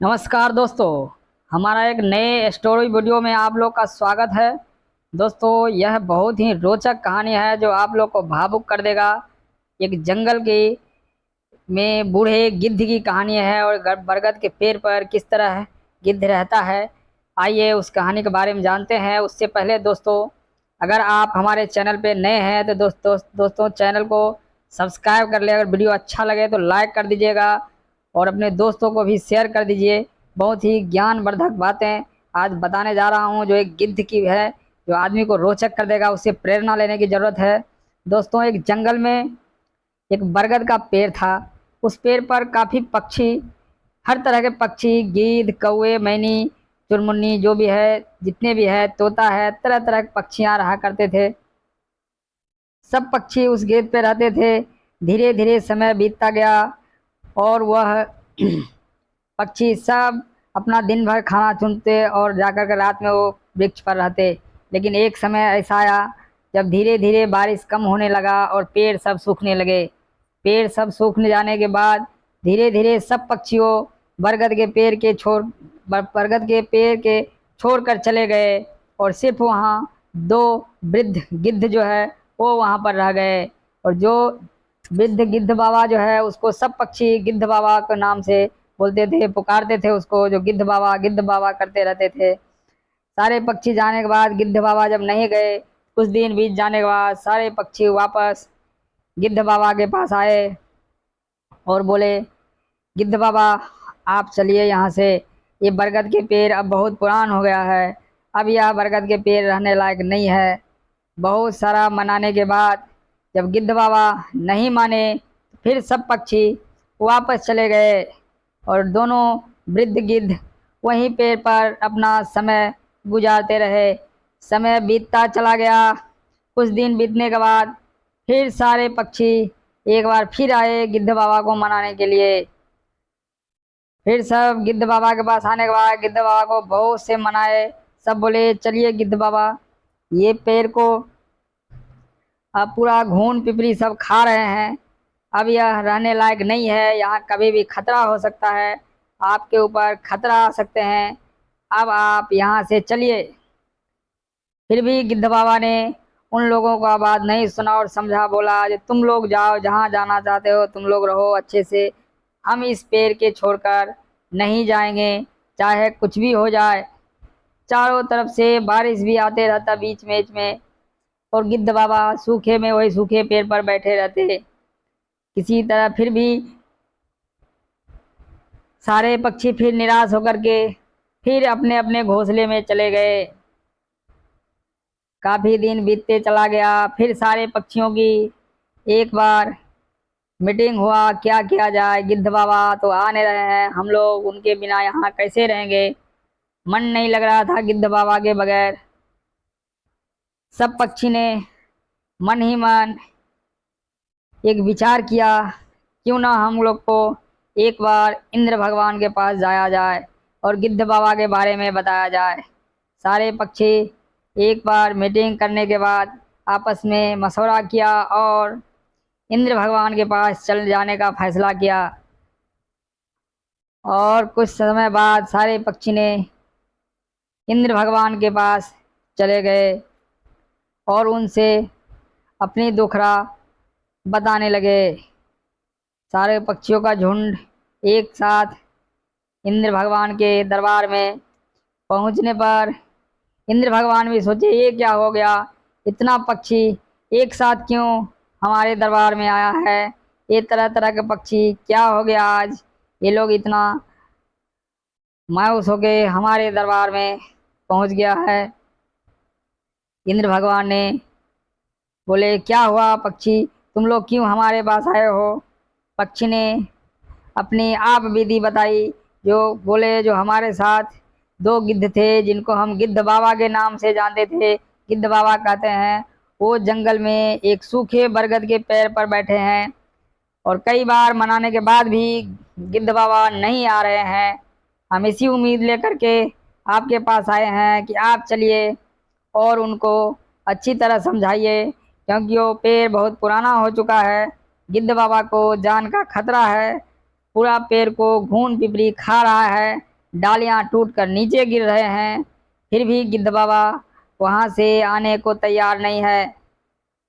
नमस्कार दोस्तों। हमारा एक नए स्टोरी वीडियो में आप लोग का स्वागत है। दोस्तों, यह बहुत ही रोचक कहानी है जो आप लोग को भावुक कर देगा। एक जंगल की में बूढ़े गिद्ध की कहानी है और बरगद के पेड़ पर किस तरह गिद्ध रहता है। आइए उस कहानी के बारे में जानते हैं। उससे पहले दोस्तों, अगर आप हमारे चैनल पे नए हैं तो दोस्तों चैनल को सब्सक्राइब कर ले। अगर वीडियो अच्छा लगे तो लाइक कर दीजिएगा और अपने दोस्तों को भी शेयर कर दीजिए। बहुत ही ज्ञानवर्धक बातें आज बताने जा रहा हूँ जो एक गिद्ध की है, जो आदमी को रोचक कर देगा। उससे प्रेरणा लेने की ज़रूरत है। दोस्तों, एक जंगल में एक बरगद का पेड़ था। उस पेड़ पर काफ़ी पक्षी, हर तरह के पक्षी, गीद, कौवे, मैनी, चुनमुन्नी, जो भी है, जितने भी है, तोता है, तरह तरह के पक्षियाँ रहा करते थे। सब पक्षी उस गेट पे रहते थे। धीरे धीरे समय बीतता गया और वह पक्षी सब अपना दिन भर खाना चुनते और जाकर के रात में वो वृक्ष पर रहते। लेकिन एक समय ऐसा आया जब धीरे धीरे बारिश कम होने लगा और पेड़ सब सूखने लगे। पेड़ सब सूखने जाने के बाद धीरे धीरे सब पक्षियों बरगद के पेड़ के छोड़कर चले गए और सिर्फ वहाँ दो वृद्ध गिद्ध जो है वो वहाँ पर रह गए। और जो वृद्ध गिद्ध बाबा जो है उसको सब पक्षी गिद्ध बाबा के नाम से बोलते थे, पुकारते थे उसको, जो गिद्ध बाबा करते रहते थे। सारे पक्षी जाने के बाद गिद्ध बाबा जब नहीं गए, कुछ दिन बीत जाने के बाद सारे पक्षी वापस गिद्ध बाबा के पास आए और बोले, गिद्ध बाबा आप चलिए यहाँ से, ये बरगद के पेड़ अब बहुत पुरान हो गया है, अब यह बरगद के पेड़ रहने लायक नहीं है। बहुत सारा मनाने के बाद जब गिद्ध बाबा नहीं माने तो फिर सब पक्षी वापस चले गए और दोनों वृद्ध गिद्ध वहीं पेड़ पर अपना समय गुजारते रहे। समय बीतता चला गया। कुछ दिन बीतने के बाद फिर सारे पक्षी एक बार फिर आए गिद्ध बाबा को मनाने के लिए। फिर सब गिद्ध बाबा के पास आने के बाद गिद्ध बाबा को बहुत से मनाए। सब बोले, चलिए गिद्ध बाबा, ये पेड़ को अब पूरा घून पिपरी सब खा रहे हैं, अब यह रहने लायक नहीं है, यहाँ कभी भी खतरा हो सकता है, आपके ऊपर खतरा आ सकते हैं, अब आप यहाँ से चलिए। फिर भी गिद्ध बाबा ने उन लोगों का बात नहीं सुना और समझा, बोला जो तुम लोग जाओ, जहाँ जाना चाहते हो तुम लोग रहो अच्छे से, हम इस पेड़ के छोड़कर नहीं जाएंगे, चाहे कुछ भी हो जाए। चारों तरफ से बारिश भी आते रहता बीच में और गिद्ध बाबा सूखे में वही सूखे पेड़ पर बैठे रहते। किसी तरह फिर भी सारे पक्षी फिर निराश होकर के फिर अपने अपने घोंसले में चले गए। काफ़ी दिन बीतते चला गया। फिर सारे पक्षियों की एक बार मीटिंग हुआ, क्या किया जाए, गिद्ध बाबा तो आ नहीं रहे हैं, हम लोग उनके बिना यहाँ कैसे रहेंगे। मन नहीं लग रहा था गिद्ध बाबा के बगैर। सब पक्षी ने मन ही मन एक विचार किया, क्यों ना हम लोग को एक बार इंद्र भगवान के पास जाया जाए और गिद्ध बाबा के बारे में बताया जाए। सारे पक्षी एक बार मीटिंग करने के बाद आपस में मशवरा किया और इंद्र भगवान के पास चल जाने का फैसला किया। और कुछ समय बाद सारे पक्षी ने इंद्र भगवान के पास चले गए और उनसे अपनी दुखड़ा बताने लगे। सारे पक्षियों का झुंड एक साथ इंद्र भगवान के दरबार में पहुंचने पर इंद्र भगवान भी सोचे, ये क्या हो गया, इतना पक्षी एक साथ क्यों हमारे दरबार में आया है, ये तरह तरह के पक्षी, क्या हो गया आज, ये लोग इतना मायूस होके हमारे दरबार में पहुंच गया है। इंद्र भगवान ने बोले, क्या हुआ पक्षी, तुम लोग क्यों हमारे पास आए हो। पक्षी ने अपनी आप विधि बताई। जो बोले, जो हमारे साथ दो गिद्ध थे जिनको हम गिद्ध बाबा के नाम से जानते थे, गिद्ध बाबा कहते हैं, वो जंगल में एक सूखे बरगद के पेड़ पर बैठे हैं और कई बार मनाने के बाद भी गिद्ध बाबा नहीं आ रहे हैं। हम इसी उम्मीद लेकर के आपके पास आए हैं कि आप चलिए और उनको अच्छी तरह समझाइए, क्योंकि वो पेड़ बहुत पुराना हो चुका है, गिद्ध बाबा को जान का खतरा है। पूरा पेड़ को घून पिपरी खा रहा है, डालियां टूटकर नीचे गिर रहे हैं, फिर भी गिद्ध बाबा वहां से आने को तैयार नहीं है।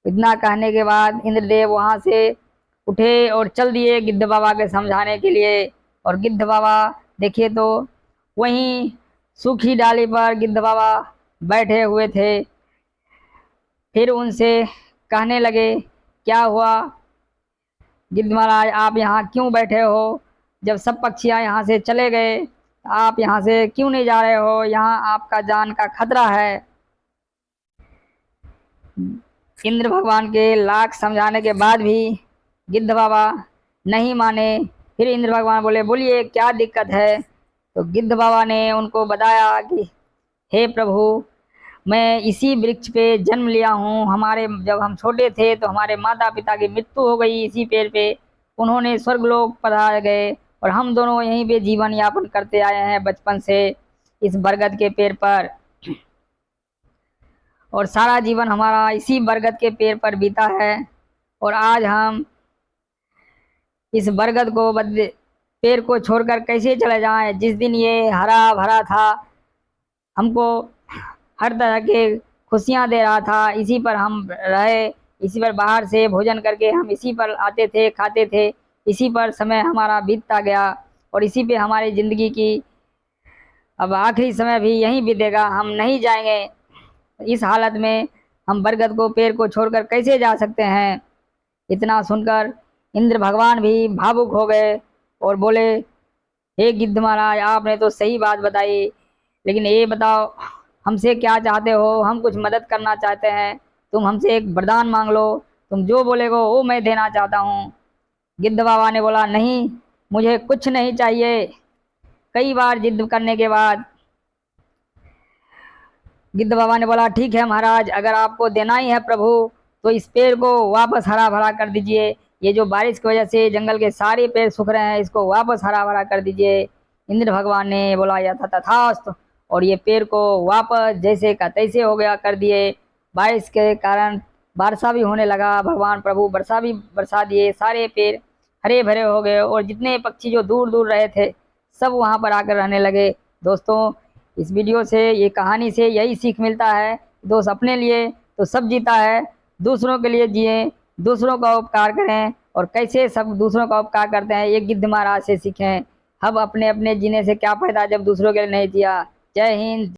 इतना कहने के बाद इंद्रदेव वहां से उठे और चल दिए गिद्ध बाबा के समझाने के लिए। और गिद्ध बाबा देखिए तो वहीं सूखी डाली पर गिद्ध बाबा बैठे हुए थे। फिर उनसे कहने लगे, क्या हुआ गिद्ध महाराज, आप यहाँ क्यों बैठे हो? जब सब पक्षियाँ यहाँ से चले गए, आप यहाँ से क्यों नहीं जा रहे हो? यहाँ आपका जान का खतरा है। इंद्र भगवान के लाख समझाने के बाद भी गिद्ध बाबा नहीं माने। फिर इंद्र भगवान बोले, बोलिए क्या दिक्कत है? तो गिद्ध बाबा ने उनको बताया कि हे प्रभु, मैं इसी वृक्ष पे जन्म लिया हूँ। जब हम छोटे थे तो हमारे माता पिता की मृत्यु हो गई इसी पेड़ पे, उन्होंने स्वर्गलोक पधार गए और हम दोनों यहीं पे जीवन यापन करते आए हैं बचपन से इस बरगद के पेड़ पर, और सारा जीवन हमारा इसी बरगद के पेड़ पर बीता है। और आज हम इस बरगद को पेड़ को छोड़कर कैसे चले जाएं? जिस दिन ये हरा भरा था, हमको हर तरह के खुशियां दे रहा था, इसी पर हम रहे, इसी पर बाहर से भोजन करके हम इसी पर आते थे, खाते थे, इसी पर समय हमारा बीतता गया और इसी पे हमारी ज़िंदगी की अब आखिरी समय भी यहीं बीतेगा, हम नहीं जाएंगे। इस हालत में हम बरगद को पेड़ को छोड़कर कैसे जा सकते हैं? इतना सुनकर इंद्र भगवान भी भावुक हो गए और बोले, हे गिद्ध महाराज, आपने तो सही बात बताई, लेकिन ये बताओ हमसे क्या चाहते हो? हम कुछ मदद करना चाहते हैं, तुम हमसे एक वरदान मांग लो, तुम जो बोलेगो वो मैं देना चाहता हूँ। गिद्ध बाबा ने बोला, नहीं, मुझे कुछ नहीं चाहिए। कई बार जिद करने के बाद गिद्ध बाबा ने बोला, ठीक है महाराज, अगर आपको देना ही है प्रभु, तो इस पेड़ को वापस हरा भरा कर दीजिए। ये जो बारिश की वजह से जंगल के सारे पेड़ सूख रहे हैं, इसको वापस हरा भरा कर दीजिए। इंद्र भगवान ने बोला, यथा तथास्तु, और ये पेड़ को वापस जैसे का तैसे हो गया कर दिए। बारिश के कारण वर्षा भी होने लगा, भगवान प्रभु वर्षा भी बरसा दिए, सारे पेड़ हरे भरे हो गए और जितने पक्षी जो दूर दूर रहे थे सब वहाँ पर आकर रहने लगे। दोस्तों, इस वीडियो से, ये कहानी से यही सीख मिलता है, दोस्त अपने लिए तो सब जीता है, दूसरों के लिए जिए, दूसरों का उपकार करें, और कैसे सब दूसरों का उपकार करते हैं ये गिद्ध महाराज से सीखें। हम अपने अपने जीने से क्या फायदा जब दूसरों के लिए नहीं जिया। जय हिंद।